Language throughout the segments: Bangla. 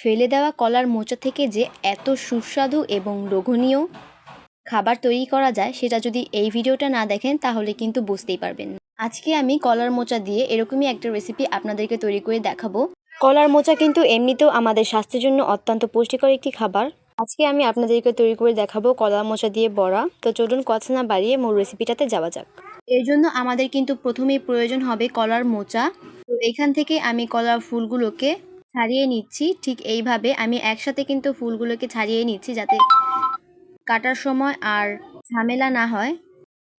ফেলে দেওয়া কলার মোচা থেকে যে এত সুস্বাদু এবং লোভনীয় খাবার তৈরি করা যায় সেটা যদি এই ভিডিওটা না দেখেন তাহলে কিন্তু বুঝতেই পারবেন না। আজকে আমি কলার মোচা দিয়ে এরকমই একটা রেসিপি আপনাদেরকে তৈরি করে দেখাবো। কলার মোচা কিন্তু এমনিতেও আমাদের স্বাস্থ্যের জন্য অত্যন্ত পুষ্টিকর একটি খাবার। আজকে আমি আপনাদেরকে তৈরি করে দেখাবো কলার মোচা দিয়ে বড়া। তো চলুন কথা না বাড়িয়ে মূল রেসিপিটাতে যাওয়া যাক। এর জন্য আমাদের কিন্তু প্রথমেই প্রয়োজন হবে কলার মোচা। তো এখান থেকে আমি কলার ফুলগুলোকে ছাড়িয়ে নিচ্ছি। ঠিক এইভাবে আমি একসাথে কিন্তু ফুলগুলোকে ছাড়িয়ে নিচ্ছি যাতে কাটার সময় আর ঝামেলা না হয়।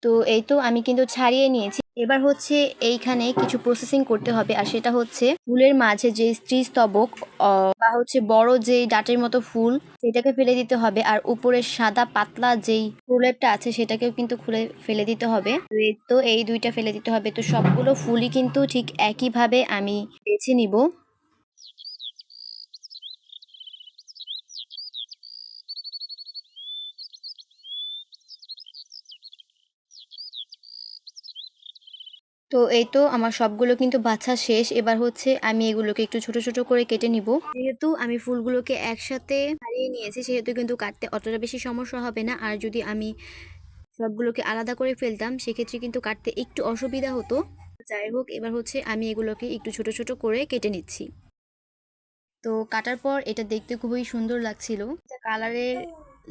তো এই তো আমি কিন্তু ছাড়িয়ে নিয়েছি। এবার হচ্ছে এইখানে কিছু প্রসেসিং করতে হবে, আর সেটা হচ্ছে ফুলের মাঝে যে স্ত্রীস্তবক বা হচ্ছে বড় যেই ডাটের মতো ফুল সেটাকে ফেলে দিতে হবে, আর উপরের সাদা পাতলা যেই প্রলেপটা আছে সেটাকেও কিন্তু খুলে ফেলে দিতে হবে। তো এই দুইটা ফেলে দিতে হবে। তো সবগুলো ফুলই কিন্তু ঠিক একইভাবে আমি বেছে নিব। তো এই তো আমার সবগুলো কিন্তু বাছা শেষ। এবার হচ্ছে আমি এগুলোকে একটু ছোট ছোট করে কেটে নিব। যেহেতু আমি ফুলগুলোকে একসাথে ছাড়িয়ে নিয়েছি সেহেতু কিন্তু কাটতে অতটা বেশি সমস্যা হবে না। আর যদি আমি সবগুলোকে আলাদা করে ফেলতাম সেক্ষেত্রে কিন্তু কাটতে একটু অসুবিধা হতো। যাই হোক, এবার হচ্ছে আমি এগুলোকে একটু ছোট ছোট করে কেটে নিচ্ছি। তো কাটার পর এটা দেখতে খুবই সুন্দর লাগছিল, এটা কালারের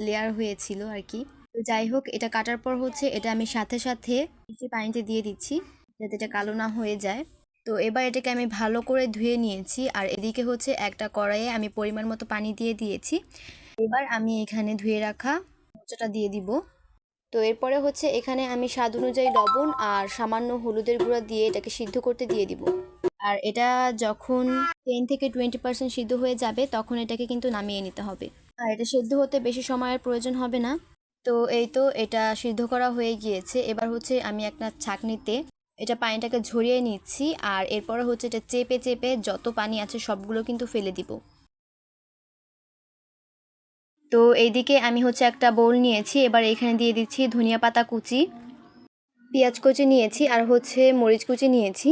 লেয়ার হয়েছিল আর কি। তো যাই হোক, এটা কাটার পর হচ্ছে এটা আমি সাথে সাথে মিষ্টি পানিতে দিয়ে দিচ্ছি যাতে এটা কালো না হয়ে যায়। তো এবার এটাকে আমি ভালো করে ধুয়ে নিয়েছি, আর এদিকে হচ্ছে একটা কড়াইয়ে আমি পরিমাণ মতো পানি দিয়ে দিয়েছি। এবার আমি এখানে ধুয়ে রাখা মোচাটা দিয়ে দিব। তো এরপরে হচ্ছে এখানে আমি স্বাদ অনুযায়ী লবণ আর সামান্য হলুদের গুঁড়া দিয়ে এটাকে সিদ্ধ করতে দিয়ে দিব। আর এটা যখন 10 থেকে 20% সিদ্ধ হয়ে যাবে তখন এটাকে কিন্তু নামিয়ে নিতে হবে। আর এটা সিদ্ধ হতে বেশি সময়ের প্রয়োজন হবে না। তো এই তো এটা সিদ্ধ করা হয়ে গিয়েছে। এবার হচ্ছে আমি একটা ছাঁকনিতে এটা পানিটাকে ঝরিয়ে নিচ্ছি, আর এরপরে হচ্ছে এটা চেপে চেপে যত পানি আছে সবগুলো কিন্তু ফেলে দিব। তো এইদিকে আমি হচ্ছে একটা বোল নিয়েছি, এবার এখানে দিয়ে দিচ্ছি ধনিয়া পাতা কুচি, পেঁয়াজ কুচি নিয়েছি, আর হচ্ছে মরিচ কুচি নিয়েছি।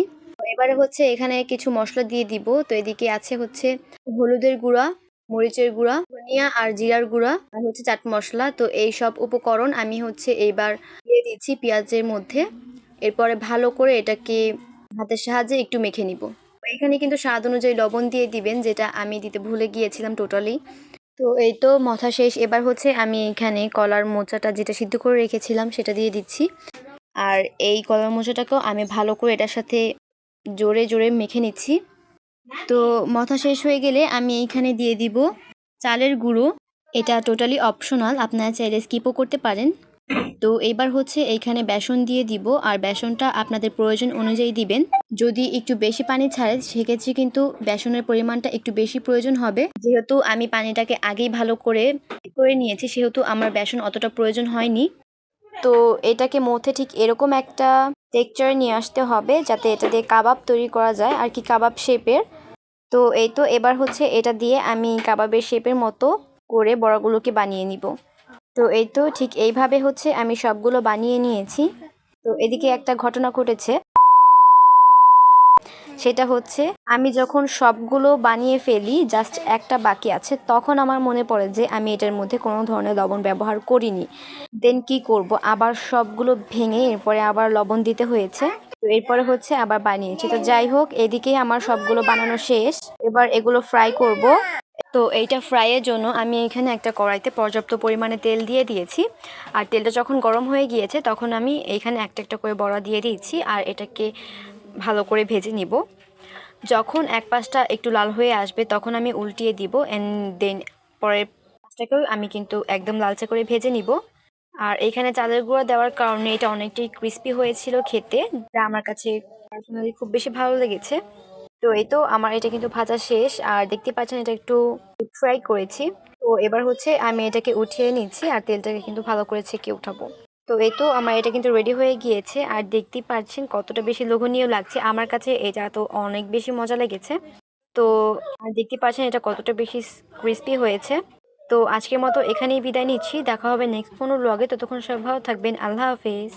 এবারে হচ্ছে এখানে কিছু মশলা দিয়ে দিব। তো এদিকে আছে হচ্ছে হলুদের গুঁড়া, মরিচের গুঁড়া, ধনিয়া আর জিরার গুঁড়া, আর হচ্ছে চাট মশলা। তো এই সব উপকরণ আমি হচ্ছে এইবার দিয়ে দিচ্ছি পেঁয়াজের মধ্যে। এরপরে ভালো করে এটাকে হাতের সাহায্যে একটু মেখে নিব। এখানে কিন্তু স্বাদ অনুযায়ী লবণ দিয়ে দিবেন, যেটা আমি দিতে ভুলে গিয়েছিলাম টোটালি। তো এই তো মথা শেষ। এবার হচ্ছে আমি এখানে কলার মোচাটা যেটা সিদ্ধ করে রেখেছিলাম সেটা দিয়ে দিচ্ছি। আর এই কলার মোচাটাকেও আমি ভালো করে এটার সাথে জোরে জোরে মেখে নিচ্ছি। তো মথা শেষ হয়ে গেলে আমি এইখানে দিয়ে দিব চালের গুঁড়ো। এটা টোটালি অপশনাল, আপনারা চাইলে স্কিপও করতে পারেন। তো এবার হচ্ছে এইখানে বেসন দিয়ে দিব, আর বেসনটা আপনাদের প্রয়োজন অনুযায়ী দিবেন। যদি একটু বেশি পানি ছাড়ে সেক্ষেত্রে কিন্তু বেসনের পরিমাণটা একটু বেশি প্রয়োজন হবে। যেহেতু আমি পানিটাকে আগেই ভালো করে নিয়েছি সেহেতু আমার বেসন অতটা প্রয়োজন হয়নি। তো এটাকে মধ্যে ঠিক এরকম একটা টেক্সচার নিয়ে আসতে হবে যাতে এটা দিয়ে কাবাব তৈরি করা যায় আর কি, কাবাব শেপের। তো এই তো এবার হচ্ছে এটা দিয়ে আমি কাবাবের শেপের মতো করে বড়াগুলোকে বানিয়ে নিব। তো এই তো ঠিক এইভাবে হচ্ছে আমি সবগুলো বানিয়ে নিয়েছি। তো এদিকে একটা ঘটনা ঘটেছে, সেটা হচ্ছে আমি যখন সবগুলো বানিয়ে ফেলি জাস্ট একটা বাকি আছে, তখন আমার মনে পড়ে যে আমি এটার মধ্যে কোনো ধরনের লবণ ব্যবহার করিনি। দেন কি করব, আবার সবগুলো ভেঙে এরপরে আবার লবণ দিতে হয়েছে। তো এরপরে হচ্ছে আবার বানিয়েছি। তো যাই হোক, এদিকেই আমার সবগুলো বানানো শেষ। এবার এগুলো ফ্রাই করব। তো এইটা ফ্রাইয়ের জন্য আমি এখানে একটা কড়াইতে পর্যাপ্ত পরিমাণে তেল দিয়ে দিয়েছি। আর তেলটা যখন গরম হয়ে গিয়েছে তখন আমি এইখানে একটা একটা করে বড়া দিয়ে দিয়েছি, আর এটাকে ভালো করে ভেজে নিব। যখন এক পাশটা একটু লাল হয়ে আসবে তখন আমি উল্টিয়ে দিব, অ্যান্ড দেন পরের পাশটাকেও আমি কিন্তু একদম লালচে করে ভেজে নিব। আর এখানে চালের গুঁড়া দেওয়ার কারণে এটা অনেকটাই ক্রিস্পি হয়েছিল খেতে, যা আমার কাছে পার্সোনালি খুব বেশি ভালো লেগেছে। তো এই তো আমার এটা কিন্তু ভাজা শেষ, আর দেখতে পাচ্ছেন এটা একটু ফ্রাই করেছি। তো এবার হচ্ছে আমি এটাকে উঠিয়ে নিচ্ছি, আর তেলটাকে কিন্তু ভালো করে ছেঁকে উঠাবো। তো এই তো আমার এটা কিন্তু রেডি হয়ে গিয়েছে, আর দেখতেই পাচ্ছেন কতটা বেশি লোভনীয় লাগছে। আমার কাছে এটা তো অনেক বেশি মজা লেগেছে। তো আর দেখতে পাচ্ছেন এটা কতটা বেশি ক্রিস্পি হয়েছে। তো আজকের মতো এখানেই বিদায় নিচ্ছি, দেখা হবে নেক্সট কোনো ব্লগে। ততক্ষণ সব ভালো থাকবেন, আল্লাহ হাফেজ।